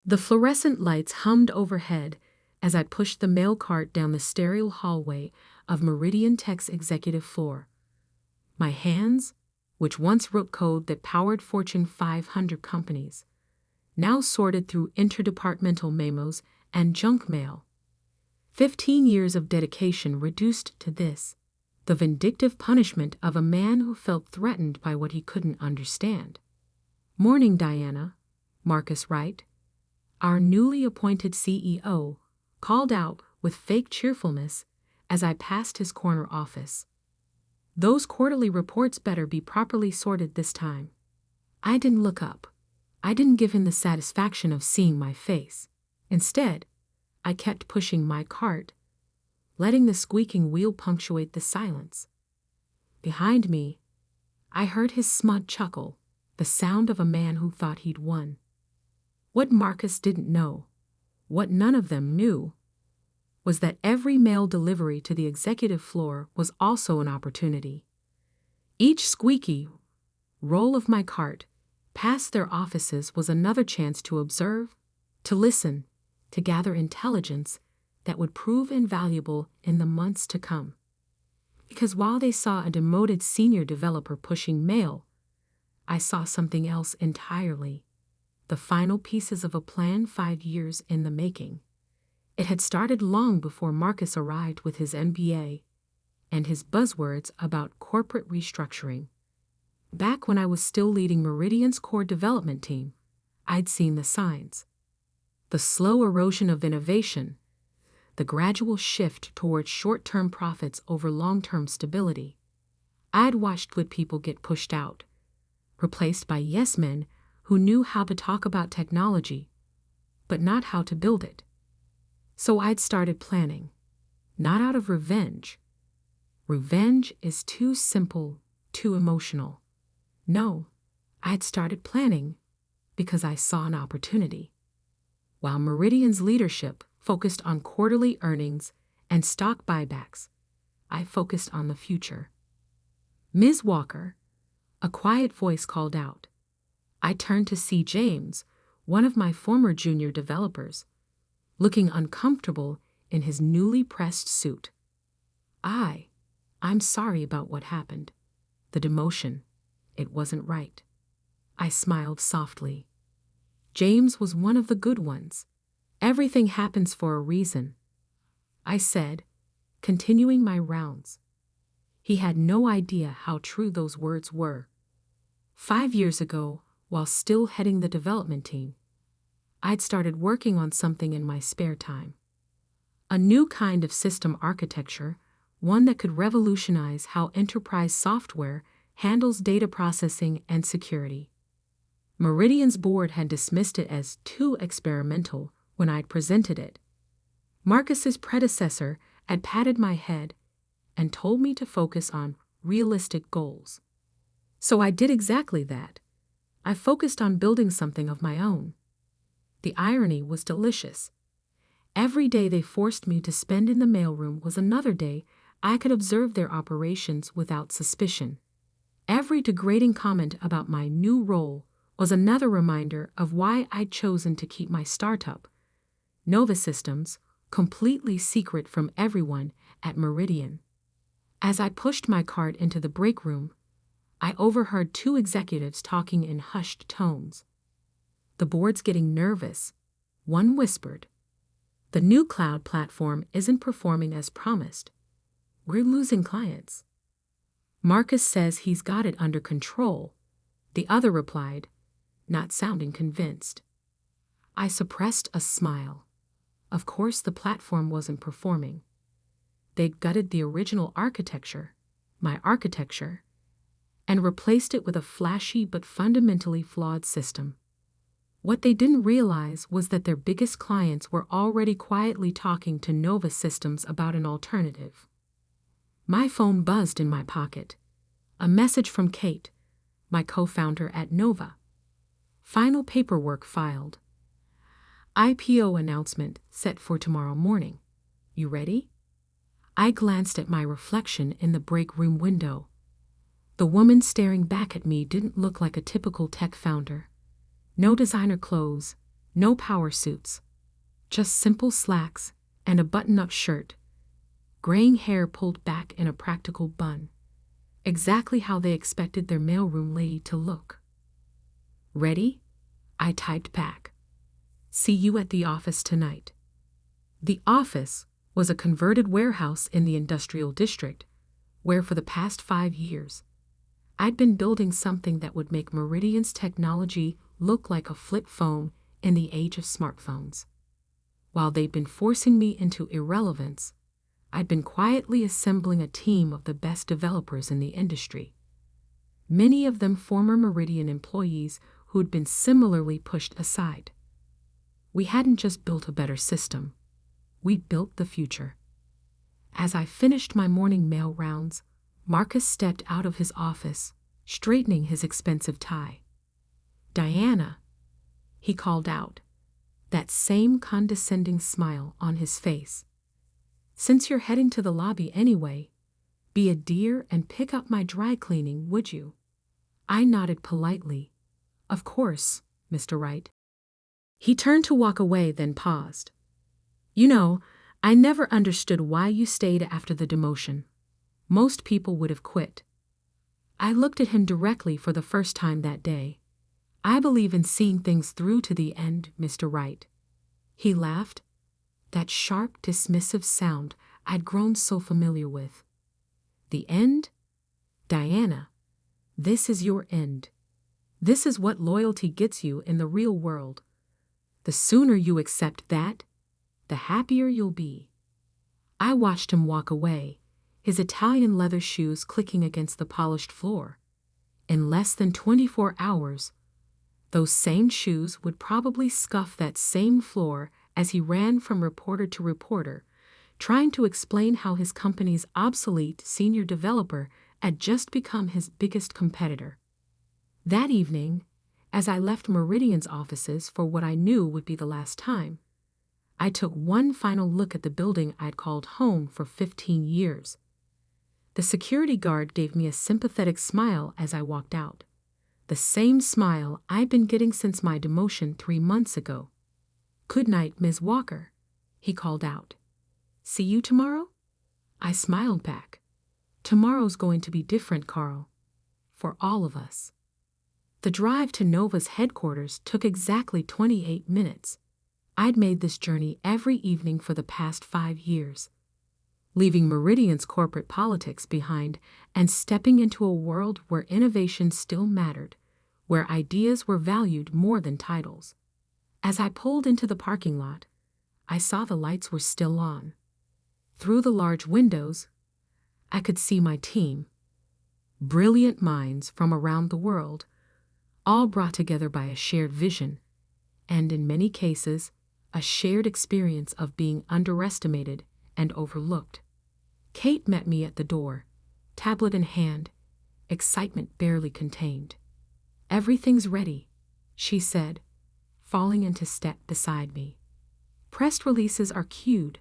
The fluorescent lights hummed overhead as I pushed the mail cart down the sterile hallway of Meridian Tech's executive floor. My hands, which once wrote code that powered Fortune 500 companies, now sorted through interdepartmental memos and junk mail. 15 years of dedication reduced to this, the vindictive punishment of a man who felt threatened by what he couldn't understand. "Morning, Diana," Marcus Wright, our newly appointed CEO, called out with fake cheerfulness as I passed his corner office. "Those quarterly reports better be properly sorted this time." I didn't look up. I didn't give him the satisfaction of seeing my face. Instead, I kept pushing my cart, letting the squeaking wheel punctuate the silence. Behind me, I heard his smug chuckle, the sound of a man who thought he'd won. What Marcus didn't know, what none of them knew, was that every mail delivery to the executive floor was also an opportunity. Each squeaky roll of my cart past their offices was another chance to observe, to listen, to gather intelligence that would prove invaluable in the months to come. Because while they saw a demoted senior developer pushing mail, I saw something else entirely. The final pieces of a plan 5 years in the making. It had started long before Marcus arrived with his MBA and his buzzwords about corporate restructuring. Back when I was still leading Meridian's core development team, I'd seen the signs. The slow erosion of innovation, the gradual shift towards short-term profits over long-term stability. I'd watched good people get pushed out, replaced by yes-men who knew how to talk about technology, but not how to build it. So I'd started planning, not out of revenge. Revenge is too simple, too emotional. No, I'd started planning because I saw an opportunity. While Meridian's leadership focused on quarterly earnings and stock buybacks, I focused on the future. "Ms. Walker," a quiet voice called out. I turned to see James, one of my former junior developers, looking uncomfortable in his newly pressed suit. I'm sorry about what happened. The demotion. It wasn't right." I smiled softly. James was one of the good ones. "Everything happens for a reason," I said, continuing my rounds. He had no idea how true those words were. 5 years ago, while still heading the development team, I'd started working on something in my spare time. A new kind of system architecture, one that could revolutionize how enterprise software handles data processing and security. Meridian's board had dismissed it as too experimental when I'd presented it. Marcus's predecessor had patted my head and told me to focus on realistic goals. So I did exactly that. I focused on building something of my own. The irony was delicious. Every day they forced me to spend in the mailroom was another day I could observe their operations without suspicion. Every degrading comment about my new role was another reminder of why I'd chosen to keep my startup, Nova Systems, completely secret from everyone at Meridian. As I pushed my cart into the break room, I overheard 2 executives talking in hushed tones. "The board's getting nervous," one whispered. "The new cloud platform isn't performing as promised. We're losing clients." "Marcus says he's got it under control," the other replied, not sounding convinced. I suppressed a smile. Of course the platform wasn't performing. They'd gutted the original architecture, my architecture, and replaced it with a flashy but fundamentally flawed system. What they didn't realize was that their biggest clients were already quietly talking to Nova Systems about an alternative. My phone buzzed in my pocket. A message from Kate, my co-founder at Nova. "Final paperwork filed. IPO announcement set for tomorrow morning. You ready?" I glanced at my reflection in the break room window. The woman staring back at me didn't look like a typical tech founder. No designer clothes, No power suits. Just simple slacks and a button-up shirt. Graying hair pulled back in a practical bun. Exactly how they expected their mailroom lady to look. "Ready?" I typed back. "See you at the office tonight." The office was a converted warehouse in the industrial district, where for the past 5 years, I'd been building something that would make Meridian's technology look like a flip phone in the age of smartphones. While they'd been forcing me into irrelevance, I'd been quietly assembling a team of the best developers in the industry. Many of them former Meridian employees who'd been similarly pushed aside. We hadn't just built a better system, we built the future. As I finished my morning mail rounds, Marcus stepped out of his office, straightening his expensive tie. "Diana," he called out, that same condescending smile on his face. "Since you're heading to the lobby anyway, be a dear and pick up my dry cleaning, would you?" I nodded politely. "Of course, Mr. Wright." He turned to walk away, then paused. "You know, I never understood why you stayed after the demotion. Most people would have quit." I looked at him directly for the first time that day. "I believe in seeing things through to the end, Mr. Wright." He laughed, that sharp, dismissive sound I'd grown so familiar with. "The end? Diana, this is your end. This is what loyalty gets you in the real world. The sooner you accept that, the happier you'll be." I watched him walk away, his Italian leather shoes clicking against the polished floor. In less than 24 hours, those same shoes would probably scuff that same floor as he ran from reporter to reporter, trying to explain how his company's obsolete senior developer had just become his biggest competitor. That evening, as I left Meridian's offices for what I knew would be the last time, I took one final look at the building I'd called home for 15 years. The security guard gave me a sympathetic smile as I walked out. The same smile I'd been getting since my demotion 3 months ago. "Good night, Ms. Walker," he called out. "See you tomorrow?" I smiled back. "Tomorrow's going to be different, Carl. For all of us." The drive to Nova's headquarters took exactly 28 minutes. I'd made this journey every evening for the past 5 years, leaving Meridian's corporate politics behind and stepping into a world where innovation still mattered, where ideas were valued more than titles. As I pulled into the parking lot, I saw the lights were still on. Through the large windows, I could see my team, brilliant minds from around the world, all brought together by a shared vision, and in many cases, a shared experience of being underestimated and overlooked. Kate met me at the door, tablet in hand, excitement barely contained. "Everything's ready," she said, falling into step beside me. "Press releases are queued,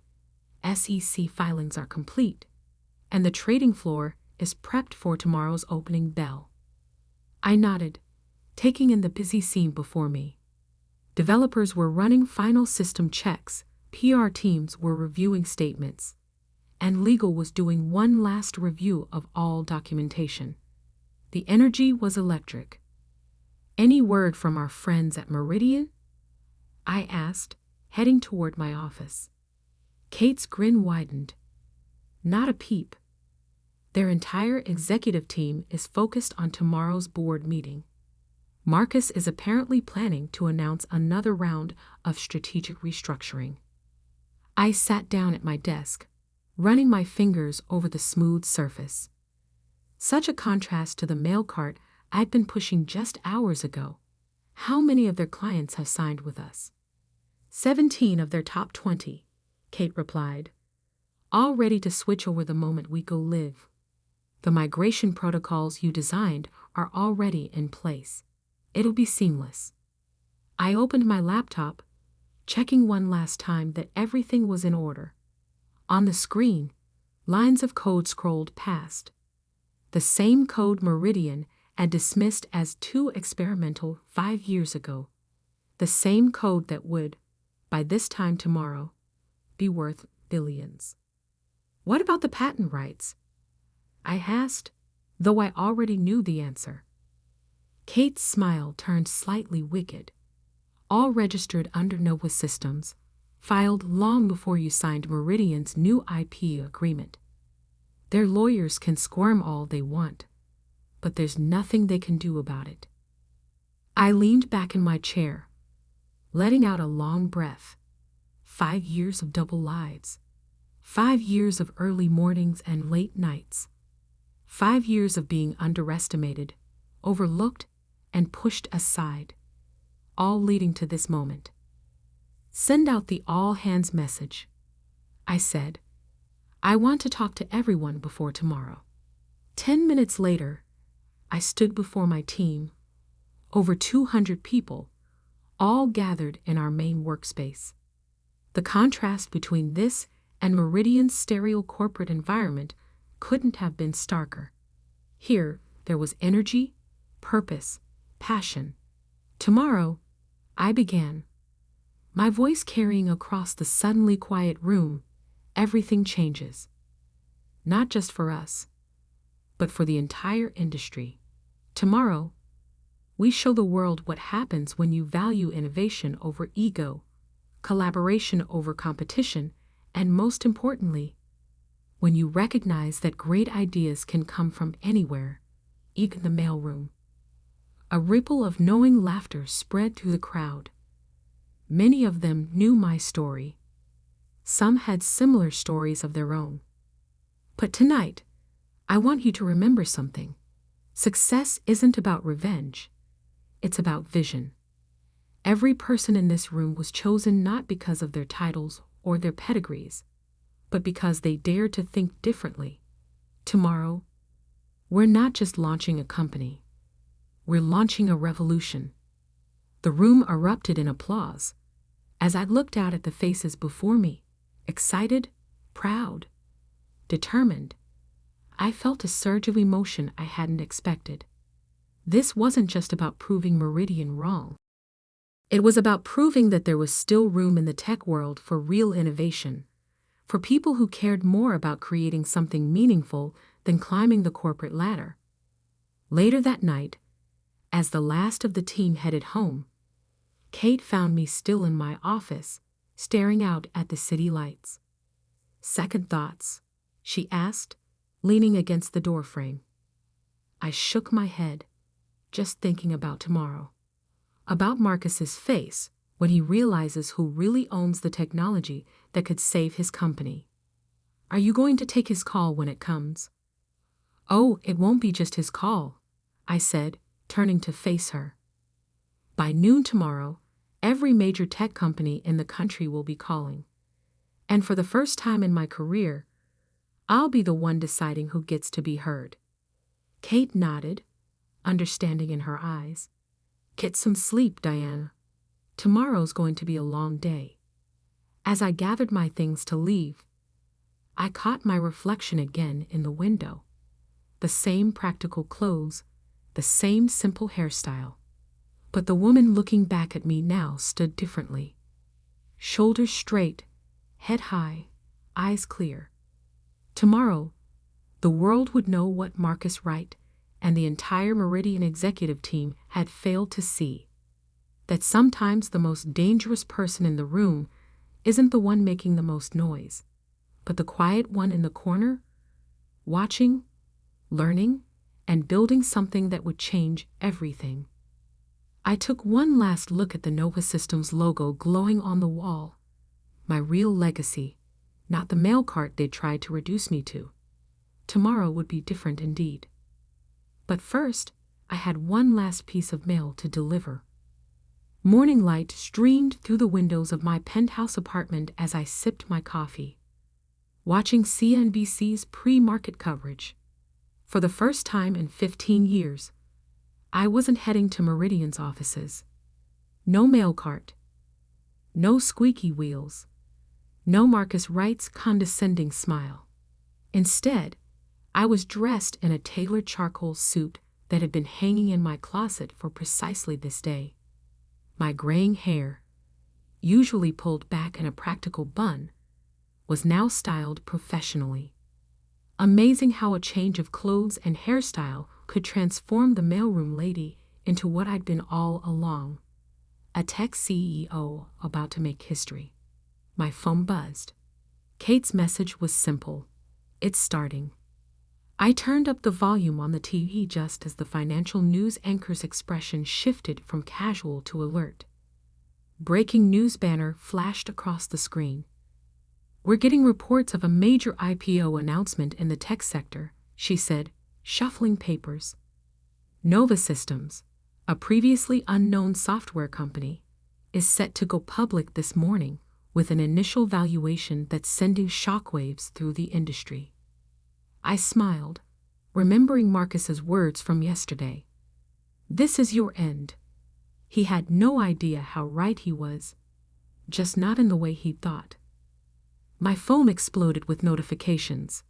SEC filings are complete, and the trading floor is prepped for tomorrow's opening bell." I nodded, taking in the busy scene before me. Developers were running final system checks, PR teams were reviewing statements, and legal was doing one last review of all documentation. The energy was electric. "Any word from our friends at Meridian?" I asked, heading toward my office. Kate's grin widened. "Not a peep. Their entire executive team is focused on tomorrow's board meeting. Marcus is apparently planning to announce another round of strategic restructuring." I sat down at my desk, running my fingers over the smooth surface. Such a contrast to the mail cart I'd been pushing just hours ago. How many of their clients have signed with us? 17 of their top 20, Kate replied. "All ready to switch over the moment we go live. The migration protocols you designed are already in place. It'll be seamless." I opened my laptop, checking one last time that everything was in order. On the screen, lines of code scrolled past. The same code Meridian had dismissed as too experimental 5 years ago. The same code that would, by this time tomorrow, be worth billions. What about the patent rights? I asked, though I already knew the answer. Kate's smile turned slightly wicked. All registered under Nova Systems, filed long before you signed Meridian's new IP agreement. Their lawyers can squirm all they want, but there's nothing they can do about it. I leaned back in my chair, letting out a long breath. 5 years of double lives. 5 years of early mornings and late nights. 5 years of being underestimated, overlooked, and pushed aside, all leading to this moment. Send out the all-hands message, I said. I want to talk to everyone before tomorrow. 10 minutes later, I stood before my team, over 200 people, all gathered in our main workspace. The contrast between this and Meridian's sterile corporate environment couldn't have been starker. Here, there was energy, purpose, passion. Tomorrow, I began, my voice carrying across the suddenly quiet room. Everything changes. Not just for us, but for the entire industry. Tomorrow, we show the world what happens when you value innovation over ego, collaboration over competition, and most importantly, when you recognize that great ideas can come from anywhere, even the mailroom. A ripple of knowing laughter spread through the crowd. Many of them knew my story. Some had similar stories of their own. But tonight, I want you to remember something. Success isn't about revenge. It's about vision. Every person in this room was chosen not because of their titles or their pedigrees, but because they dared to think differently. Tomorrow, we're not just launching a company. We're launching a revolution. The room erupted in applause as I looked out at the faces before me, excited, proud, determined. I felt a surge of emotion I hadn't expected. This wasn't just about proving Meridian wrong. It was about proving that there was still room in the tech world for real innovation, for people who cared more about creating something meaningful than climbing the corporate ladder. Later that night, as the last of the team headed home, Kate found me still in my office, staring out at the city lights. "Second thoughts?" she asked, leaning against the doorframe. I shook my head, just thinking about tomorrow. About Marcus's face when he realizes who really owns the technology that could save his company. Are you going to take his call when it comes? Oh, it won't be just his call, I said, turning to face her. By noon tomorrow, every major tech company in the country will be calling. And for the first time in my career, I'll be the one deciding who gets to be heard. Kate nodded, understanding in her eyes. Get some sleep, Diana. Tomorrow's going to be a long day. As I gathered my things to leave, I caught my reflection again in the window. The same practical clothes, the same simple hairstyle. But the woman looking back at me now stood differently. Shoulders straight, head high, eyes clear. Tomorrow, the world would know what Marcus Wright and the entire Meridian executive team had failed to see. That sometimes the most dangerous person in the room isn't the one making the most noise, but the quiet one in the corner, watching, learning, and building something that would change everything. I took one last look at the Nova Systems logo glowing on the wall. My real legacy, not the mail cart they tried to reduce me to. Tomorrow would be different indeed. But first, I had one last piece of mail to deliver. Morning light streamed through the windows of my penthouse apartment as I sipped my coffee, watching CNBC's pre-market coverage. For the first time in 15 years, I wasn't heading to Meridian's offices. No mail cart. No squeaky wheels. No Marcus Wright's condescending smile. Instead, I was dressed in a tailored charcoal suit that had been hanging in my closet for precisely this day. My graying hair, usually pulled back in a practical bun, was now styled professionally. Amazing how a change of clothes and hairstyle could transform the mailroom lady into what I'd been all along, a tech CEO about to make history. My phone buzzed. Kate's message was simple. It's starting. I turned up the volume on the TV just as the financial news anchor's expression shifted from casual to alert. Breaking news banner flashed across the screen. We're getting reports of a major IPO announcement in the tech sector, she said, shuffling papers. Nova Systems, a previously unknown software company, is set to go public this morning with an initial valuation that's sending shockwaves through the industry. I smiled, remembering Marcus's words from yesterday. This is your end. He had no idea how right he was, just not in the way he'd thought. My phone exploded with notifications.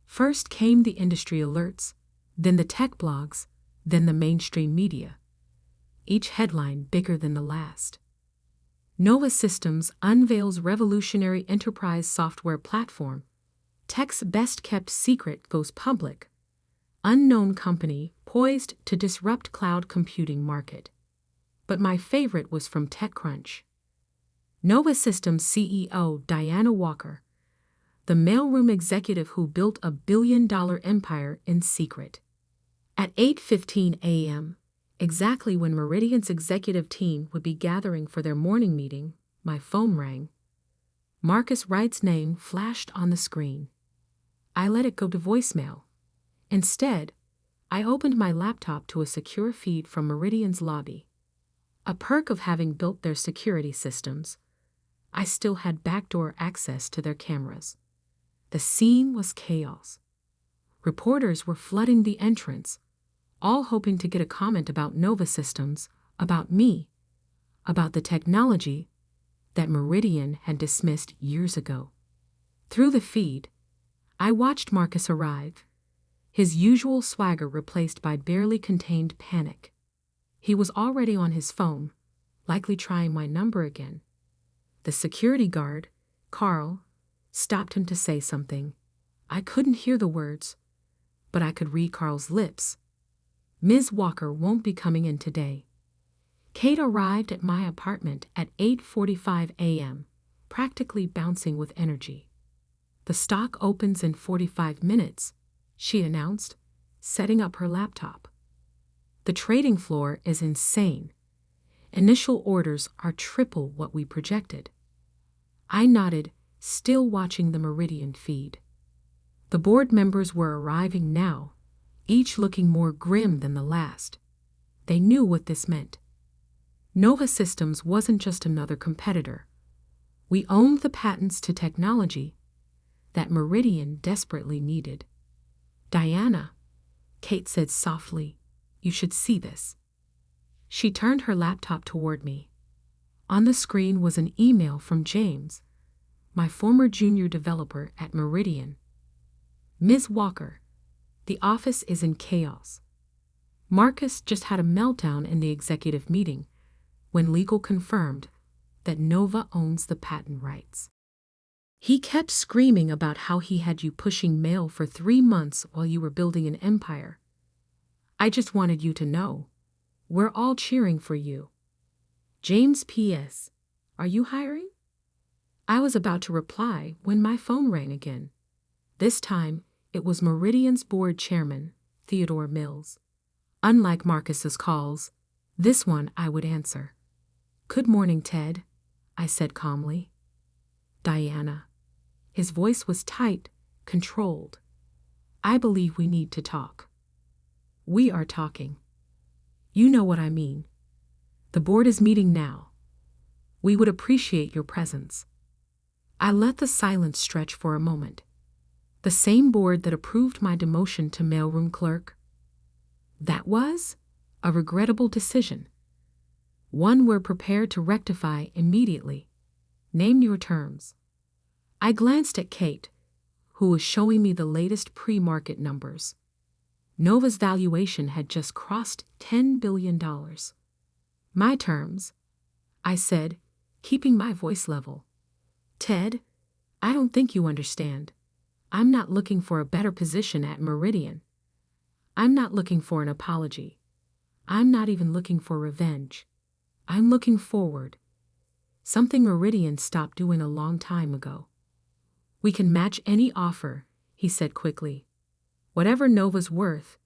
First came the industry alerts, then the tech blogs, then the mainstream media. Each headline bigger than the last. Nova Systems unveils revolutionary enterprise software platform. Tech's best-kept secret goes public. Unknown company poised to disrupt cloud computing market. But my favorite was from TechCrunch. Nova Systems CEO Diana Walker, the mailroom executive who built a billion-dollar empire in secret. At 8:15 a.m., exactly when Meridian's executive team would be gathering for their morning meeting, my phone rang. Marcus Wright's name flashed on the screen. I let it go to voicemail. Instead, I opened my laptop to a secure feed from Meridian's lobby. A perk of having built their security systems, I still had backdoor access to their cameras. The scene was chaos. Reporters were flooding the entrance, all hoping to get a comment about Nova Systems, about me, about the technology that Meridian had dismissed years ago. Through the feed, I watched Marcus arrive, his usual swagger replaced by barely contained panic. He was already on his phone, likely trying my number again. The security guard, Carl, stopped him to say something. I couldn't hear the words, but I could read Carl's lips. Ms. Walker won't be coming in today. Kate arrived at my apartment at 8:45 a.m., practically bouncing with energy. The stock opens in 45 minutes, she announced, setting up her laptop. The trading floor is insane. Initial orders are triple what we projected. I nodded, still watching the Meridian feed. The board members were arriving now, each looking more grim than the last. They knew what this meant. Nova Systems wasn't just another competitor. We owned the patents to technology that Meridian desperately needed. Diana, Kate said softly, you should see this. She turned her laptop toward me. On the screen was an email from James, my former junior developer at Meridian. Ms. Walker, the office is in chaos. Marcus just had a meltdown in the executive meeting when legal confirmed that Nova owns the patent rights. He kept screaming about how he had you pushing mail for 3 months while you were building an empire. I just wanted you to know. We're all cheering for you. James P.S. Are you hiring? I was about to reply when my phone rang again. This time, it was Meridian's board chairman, Theodore Mills. Unlike Marcus's calls, this one I would answer. Good morning, Ted, I said calmly. Diana. His voice was tight, controlled. I believe we need to talk. We are talking. You know what I mean. The board is meeting now. We would appreciate your presence. I let the silence stretch for a moment. The same board that approved my demotion to mailroom clerk. That was a regrettable decision. One we're prepared to rectify immediately. Name your terms. I glanced at Kate, who was showing me the latest pre-market numbers. Nova's valuation had just crossed $10 billion. My terms, I said, keeping my voice level. Ted, I don't think you understand. I'm not looking for a better position at Meridian. I'm not looking for an apology. I'm not even looking for revenge. I'm looking forward. Something Meridian stopped doing a long time ago. We can match any offer, he said quickly. Whatever Nova's worth,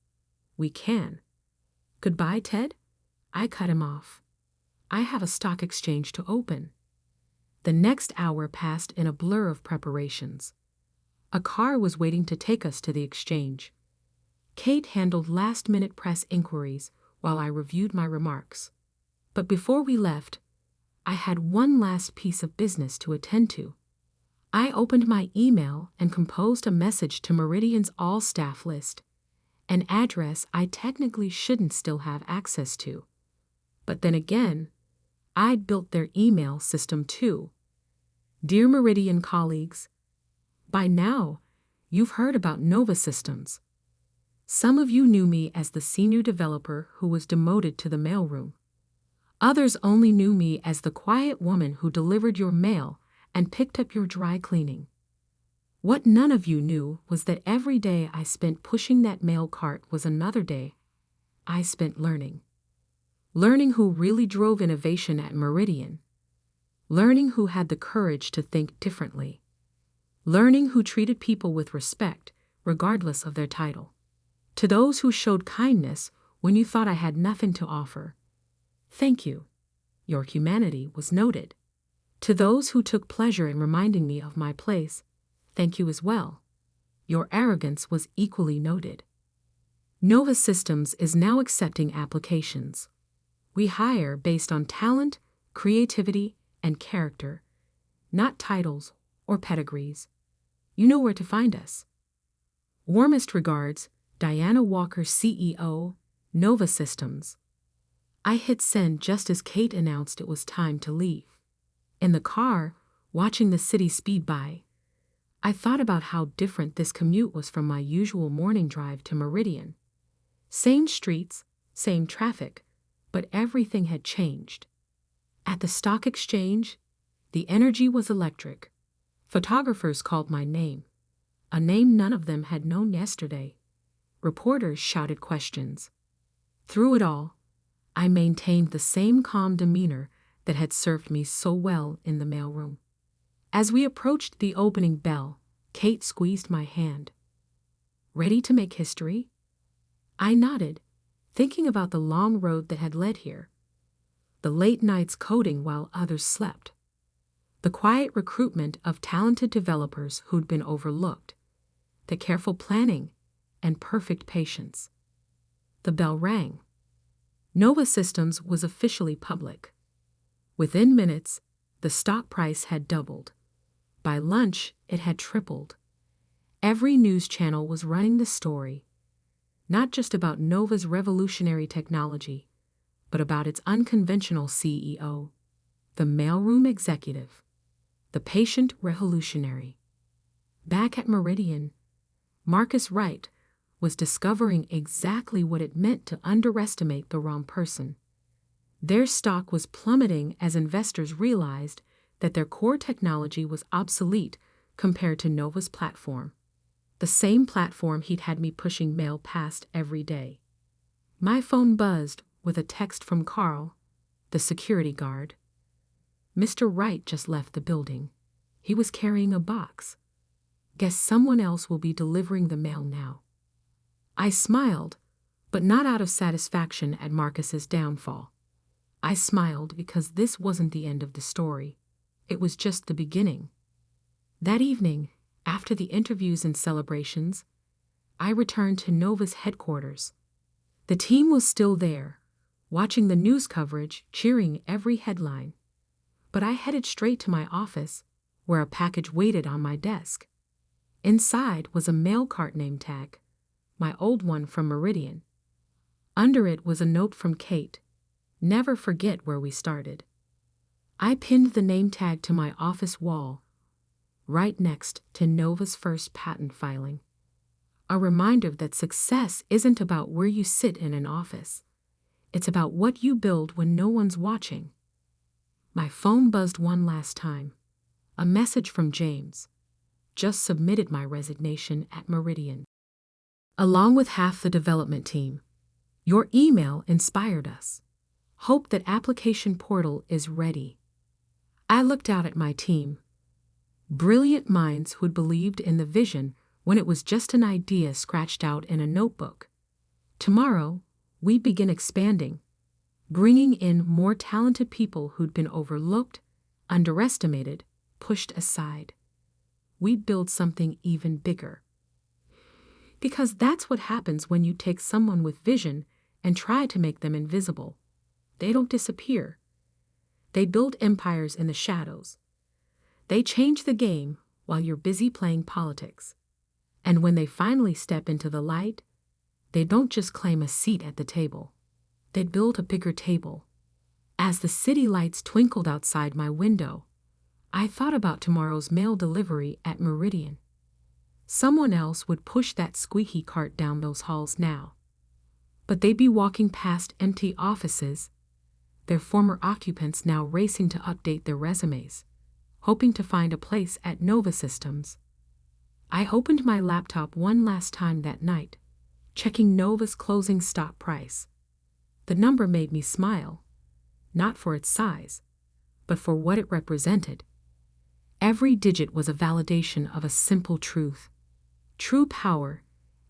we can. Goodbye, Ted? I cut him off. I have a stock exchange to open. The next hour passed in a blur of preparations. A car was waiting to take us to the exchange. Kate handled last-minute press inquiries while I reviewed my remarks. But before we left, I had one last piece of business to attend to. I opened my email and composed a message to Meridian's all-staff list, an address I technically shouldn't still have access to. But then again, I'd built their email system too. Dear Meridian colleagues, by now, you've heard about Nova Systems. Some of you knew me as the senior developer who was demoted to the mailroom. Others only knew me as the quiet woman who delivered your mail and picked up your dry cleaning. What none of you knew was that every day I spent pushing that mail cart was another day I spent learning. Learning who really drove innovation at Meridian. Learning who had the courage to think differently. Learning who treated people with respect, regardless of their title. To those who showed kindness when you thought I had nothing to offer, thank you. Your humanity was noted. To those who took pleasure in reminding me of my place, thank you as well. Your arrogance was equally noted. Nova Systems is now accepting applications. We hire based on talent, creativity, and character, not titles or pedigrees. You know where to find us. Warmest regards, Diana Walker, CEO, Nova Systems. I hit send just as Kate announced it was time to leave. In the car, watching the city speed by, I thought about how different this commute was from my usual morning drive to Meridian. Same streets, same traffic, but everything had changed. At the stock exchange, the energy was electric. Photographers called my name, a name none of them had known yesterday. Reporters shouted questions. Through it all, I maintained the same calm demeanor that had served me so well in the mailroom. As we approached the opening bell, Kate squeezed my hand. Ready to make history? I nodded, thinking about the long road that had led here. The late nights coding while others slept. The quiet recruitment of talented developers who'd been overlooked. The careful planning and perfect patience. The bell rang. Nova Systems was officially public. Within minutes, the stock price had doubled. By lunch, it had tripled. Every news channel was running the story, not just about Nova's revolutionary technology, but about its unconventional CEO, the mailroom executive, the patient revolutionary. Back at Meridian, Marcus Wright was discovering exactly what it meant to underestimate the wrong person. Their stock was plummeting as investors realized that their core technology was obsolete compared to Nova's platform, the same platform he'd had me pushing mail past every day. My phone buzzed with a text from Carl, the security guard. Mr. Wright just left the building. He was carrying a box. Guess someone else will be delivering the mail now. I smiled, but not out of satisfaction at Marcus's downfall. I smiled because this wasn't the end of the story. It was just the beginning. That evening, after the interviews and celebrations, I returned to Nova's headquarters. The team was still there, watching the news coverage, cheering every headline. But I headed straight to my office, where a package waited on my desk. Inside was a mail cart name tag, my old one from Meridian. Under it was a note from Kate, "Never forget where we started." I pinned the name tag to my office wall, right next to Nova's first patent filing. A reminder that success isn't about where you sit in an office. It's about what you build when no one's watching. My phone buzzed one last time. A message from James. Just submitted my resignation at Meridian. Along with half the development team. Your email inspired us. Hope that application portal is ready. I looked out at my team. Brilliant minds who'd believed in the vision when it was just an idea scratched out in a notebook. Tomorrow, we begin expanding, bringing in more talented people who'd been overlooked, underestimated, pushed aside. We'd build something even bigger. Because that's what happens when you take someone with vision and try to make them invisible. They don't disappear. They build empires in the shadows. They change the game while you're busy playing politics. And when they finally step into the light, they don't just claim a seat at the table. They build a bigger table. As the city lights twinkled outside my window, I thought about tomorrow's mail delivery at Meridian. Someone else would push that squeaky cart down those halls now. But they'd be walking past empty offices, their former occupants now racing to update their resumes, hoping to find a place at Nova Systems. I opened my laptop one last time that night, checking Nova's closing stock price. The number made me smile, not for its size, but for what it represented. Every digit was a validation of a simple truth. True power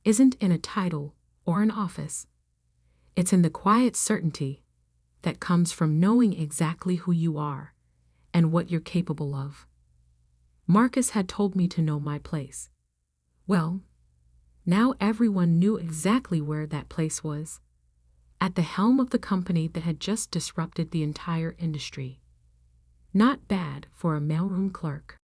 isn't in a title or an office. It's in the quiet certainty that comes from knowing exactly who you are and what you're capable of. Marcus had told me to know my place. Well, now everyone knew exactly where that place was, at the helm of the company that had just disrupted the entire industry. Not bad for a mailroom clerk.